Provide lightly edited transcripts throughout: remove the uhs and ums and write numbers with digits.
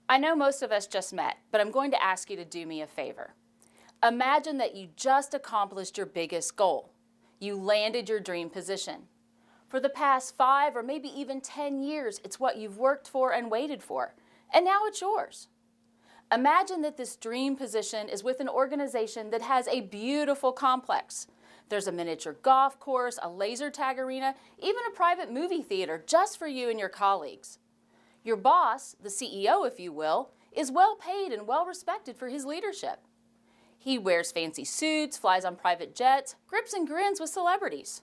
I know most of us just met, but I'm going to ask you to do me a favor. Imagine that you just accomplished your biggest goal. You landed your dream position. For the past 5 or maybe even 10 years, it's what you've worked for and waited for, and now it's yours. Imagine that this dream position is with an organization that has a beautiful complex. There's a miniature golf course, a laser tag arena, even a private movie theater just for you and your colleagues. Your boss, the CEO if you will, is well paid and well respected for his leadership. He wears fancy suits, flies on private jets, grips and grins with celebrities.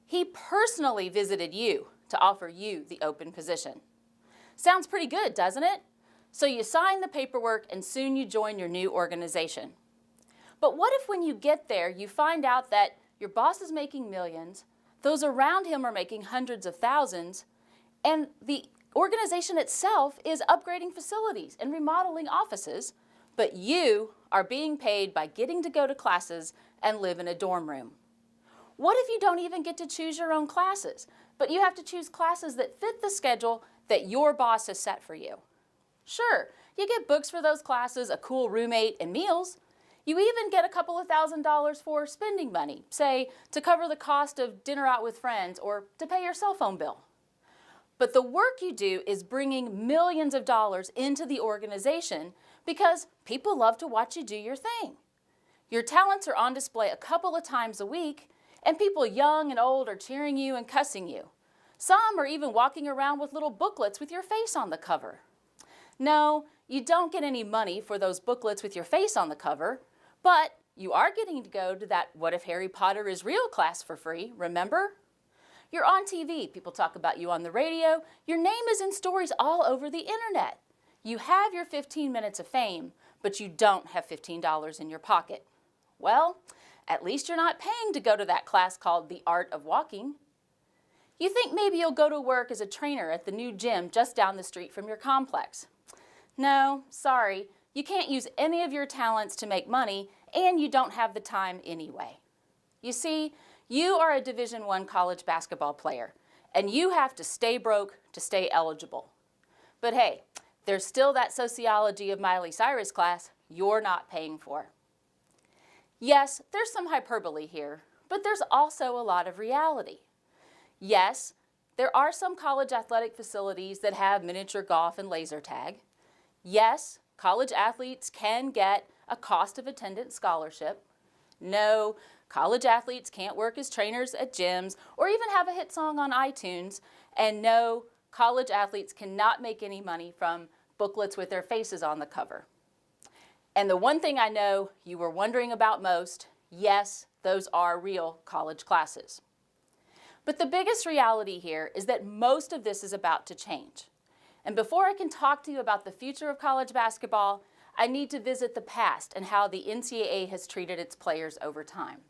He personally visited you to offer you the open position. Sounds pretty good, doesn't it? So you sign the paperwork and soon you join your new organization. But what if when you get there you find out that your boss is making millions, those around him are making hundreds of thousands, and the organization itself is upgrading facilities and remodeling offices, but you are being paid by getting to go to classes and live in a dorm room? What if you don't even get to choose your own classes, but you have to choose classes that fit the schedule that your boss has set for you? Sure, you get books for those classes, a cool roommate, and meals. You even get a couple of $1,000s for spending money, say, to cover the cost of dinner out with friends or to pay your cell phone bill. But the work you do is bringing millions of dollars into the organization because people love to watch you do your thing. Your talents are on display a couple of times a week, and people young and old are cheering you and cussing you. Some are even walking around with little booklets with your face on the cover. No, you don't get any money for those booklets with your face on the cover, but you are getting to go to that What If Harry Potter is Real class for free, remember? You're on TV, people talk about you on the radio, your name is in stories all over the internet. You have your 15 minutes of fame, but you don't have $15 in your pocket. Well, at least you're not paying to go to that class called The Art of Walking. You think maybe you'll go to work as a trainer at the new gym just down the street from your complex. No, sorry, you can't use any of your talents to make money, and you don't have the time anyway. You see, you are a Division I college basketball player, and you have to stay broke to stay eligible. But hey, there's still that sociology of Miley Cyrus class you're not paying for. Yes, there's some hyperbole here, but there's also a lot of reality. Yes, there are some college athletic facilities that have miniature golf and laser tag. Yes, college athletes can get a cost of attendance scholarship. No, college athletes can't work as trainers at gyms or even have a hit song on iTunes. And no, college athletes cannot make any money from booklets with their faces on the cover. And the one thing I know you were wondering about most, yes, those are real college classes. But the biggest reality here is that most of this is about to change. And before I can talk to you about the future of college basketball, I need to visit the past and how the NCAA has treated its players over time.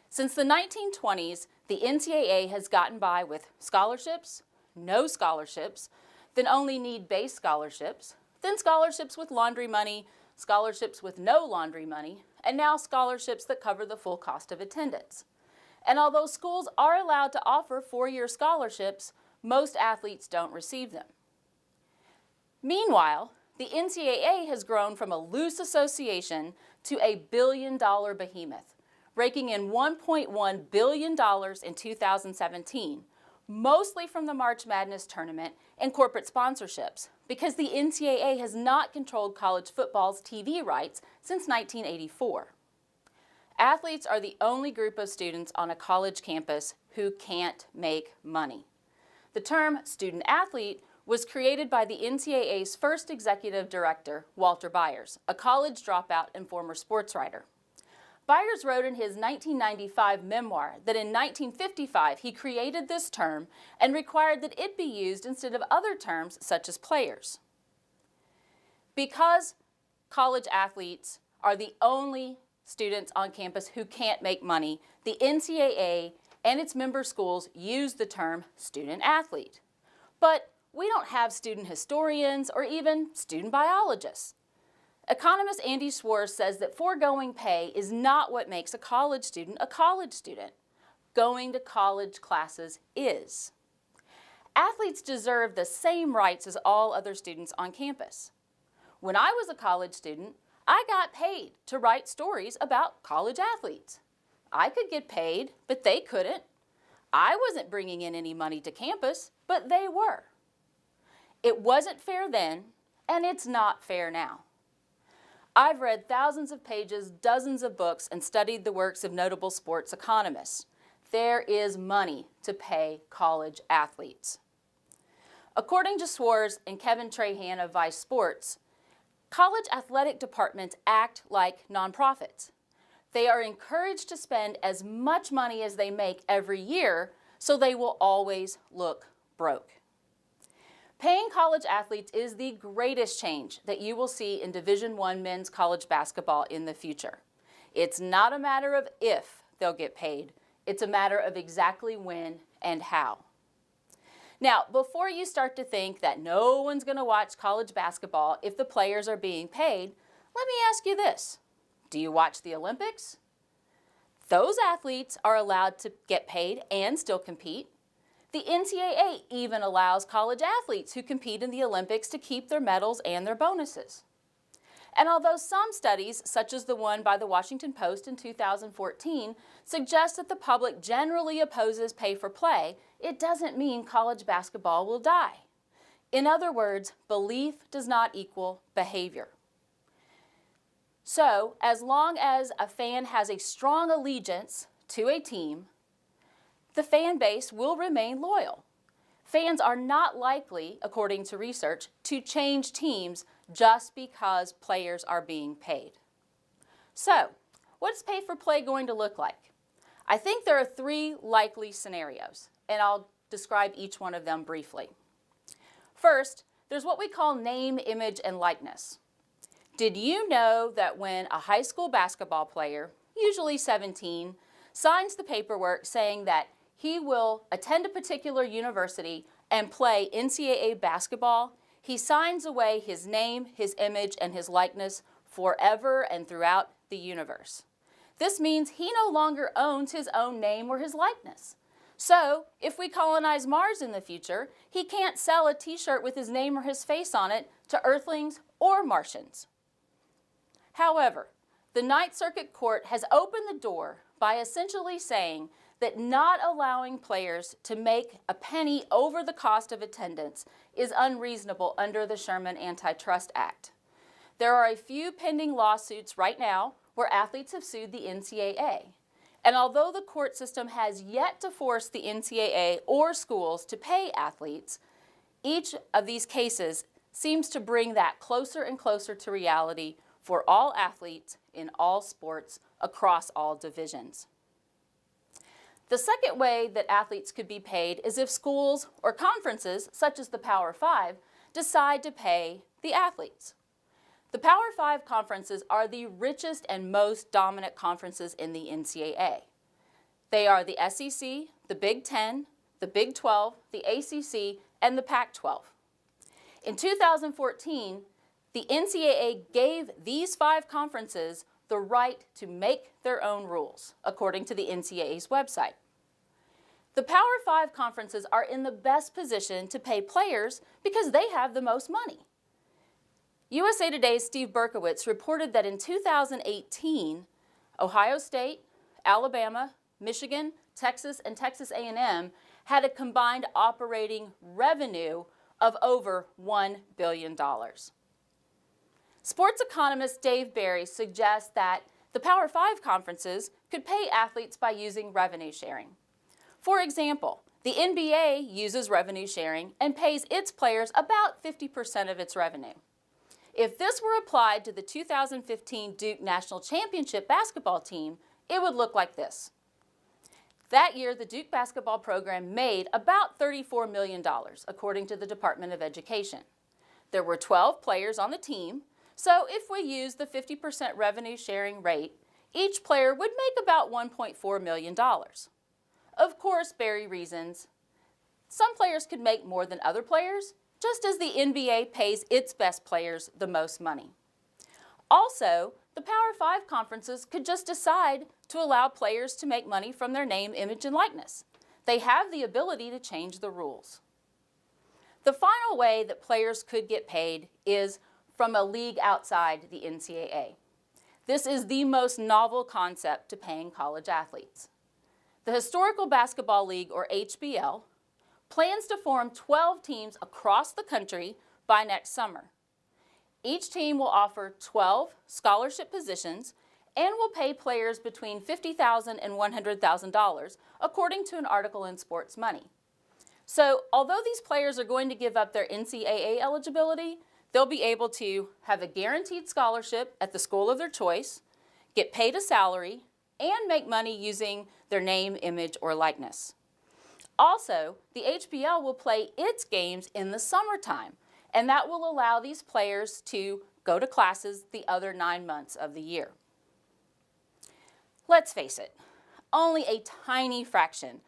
Since the 1920s, the NCAA has gotten by with scholarships, no scholarships, then only need-based scholarships, then scholarships with laundry money, scholarships with no laundry money, and now scholarships that cover the full cost of attendance. And although schools are allowed to offer 4-year scholarships, most athletes don't receive them. Meanwhile, the NCAA has grown from a loose association to a billion-dollar behemoth, raking in $1.1 billion in 2017, mostly from the March Madness tournament and corporate sponsorships, because the NCAA has not controlled college football's TV rights since 1984. Athletes are the only group of students on a college campus who can't make money. The term student-athlete was created by the NCAA's first executive director, Walter Byers, a college dropout and former sports writer. Byers wrote in his 1995 memoir that in 1955 he created this term and required that it be used instead of other terms such as players. Because college athletes are the only students on campus who can't make money, the NCAA and its member schools use the term student-athlete. But we don't have student historians or even student biologists. Economist Andy Schwartz says that foregoing pay is not what makes a college student a college student. Going to college classes is. Athletes deserve the same rights as all other students on campus. When I was a college student, I got paid to write stories about college athletes. I could get paid, but they couldn't. I wasn't bringing in any money to campus, but they were. It wasn't fair then, and it's not fair now. I've read thousands of pages, dozens of books, and studied the works of notable sports economists. There is money to pay college athletes. According to Swartz and Kevin Trahan of Vice Sports, college athletic departments act like nonprofits. They are encouraged to spend as much money as they make every year, so they will always look broke. Paying college athletes is the greatest change that you will see in Division I men's college basketball in the future. It's not a matter of if they'll get paid, it's a matter of exactly when and how. Now, before you start to think that no one's going to watch college basketball if the players are being paid, let me ask you this. Do you watch the Olympics? Those athletes are allowed to get paid and still compete. The NCAA even allows college athletes who compete in the Olympics to keep their medals and their bonuses. And although some studies, such as the one by the Washington Post in 2014, suggest that the public generally opposes pay for play, it doesn't mean college basketball will die. In other words, belief does not equal behavior. So, as long as a fan has a strong allegiance to a team, the fan base will remain loyal. Fans are not likely, according to research, to change teams just because players are being paid. So, what is pay for play going to look like? I think there are three likely scenarios, and I'll describe each one of them briefly. First, there's what we call name, image, and likeness. Did you know that when a high school basketball player, usually 17, signs the paperwork saying that he will attend a particular university and play NCAA basketball, he signs away his name, his image, and his likeness forever and throughout the universe. This means he no longer owns his own name or his likeness. So, if we colonize Mars in the future, he can't sell a t-shirt with his name or his face on it to Earthlings or Martians. However, the Ninth Circuit Court has opened the door by essentially saying that not allowing players to make a penny over the cost of attendance is unreasonable under the Sherman Antitrust Act. There are a few pending lawsuits right now where athletes have sued the NCAA. And although the court system has yet to force the NCAA or schools to pay athletes, each of these cases seems to bring that closer and closer to reality for all athletes in all sports across all divisions. The second way that athletes could be paid is if schools or conferences, such as the Power Five, decide to pay the athletes. The Power Five conferences are the richest and most dominant conferences in the NCAA. They are the SEC, the Big Ten, the Big 12, the ACC, and the Pac-12. In 2014, the NCAA gave these five conferences the right to make their own rules, according to the NCAA's website. The Power Five conferences are in the best position to pay players because they have the most money. USA Today's Steve Berkowitz reported that in 2018, Ohio State, Alabama, Michigan, Texas, and Texas A&M had a combined operating revenue of over $1 billion. Sports economist Dave Barry suggests that the Power Five conferences could pay athletes by using revenue sharing. For example, the NBA uses revenue sharing and pays its players about 50% of its revenue. If this were applied to the 2015 Duke National Championship basketball team, it would look like this. That year, the Duke basketball program made about $34 million, according to the Department of Education. There were 12 players on the team, so if we use the 50% revenue sharing rate, each player would make about $1.4 million. Of course, Barry reasons, some players could make more than other players, just as the NBA pays its best players the most money. Also, the Power Five conferences could just decide to allow players to make money from their name, image, and likeness. They have the ability to change the rules. The final way that players could get paid is from a league outside the NCAA. This is the most novel concept to paying college athletes. The Historical Basketball League, or HBL, plans to form 12 teams across the country by next summer. Each team will offer 12 scholarship positions and will pay players between $50,000 and $100,000, according to an article in Sports Money. So, although these players are going to give up their NCAA eligibility, they'll be able to have a guaranteed scholarship at the school of their choice, get paid a salary, and make money using their name, image, or likeness. Also, the HBL will play its games in the summertime, and that will allow these players to go to classes the other 9 months of the year. Let's face it, only a tiny fraction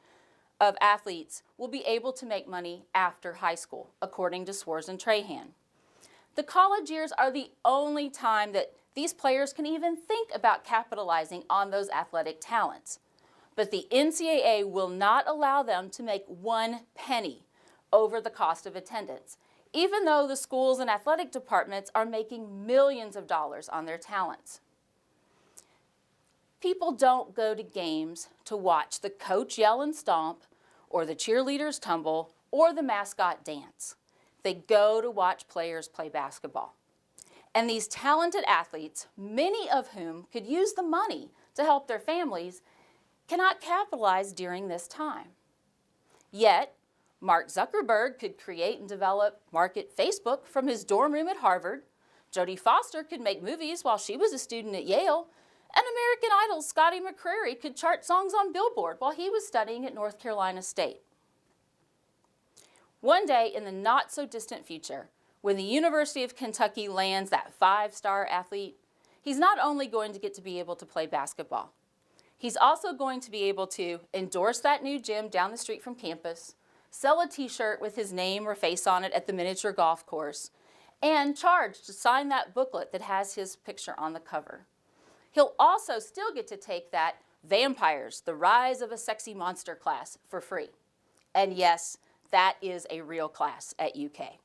of athletes will be able to make money after high school, according to Swartz and Trahan. The college years are the only time that these players can even think about capitalizing on those athletic talents. But the NCAA will not allow them to make 1 penny over the cost of attendance, even though the schools and athletic departments are making millions of dollars on their talents. People don't go to games to watch the coach yell and stomp, or the cheerleaders tumble, or the mascot dance. They go to watch players play basketball. And these talented athletes, many of whom could use the money to help their families, cannot capitalize during this time. Yet, Mark Zuckerberg could create and market Facebook from his dorm room at Harvard. Jodie Foster could make movies while she was a student at Yale. And American Idol's Scotty McCreery could chart songs on Billboard while he was studying at North Carolina State. One day in the not-so-distant future, when the University of Kentucky lands that 5-star athlete, he's not only going to get to be able to play basketball, he's also going to be able to endorse that new gym down the street from campus, sell a t-shirt with his name or face on it at the miniature golf course, and charge to sign that booklet that has his picture on the cover. He'll also still get to take that Vampires, the Rise of a Sexy Monster class for free. And yes, that is a real class at UK.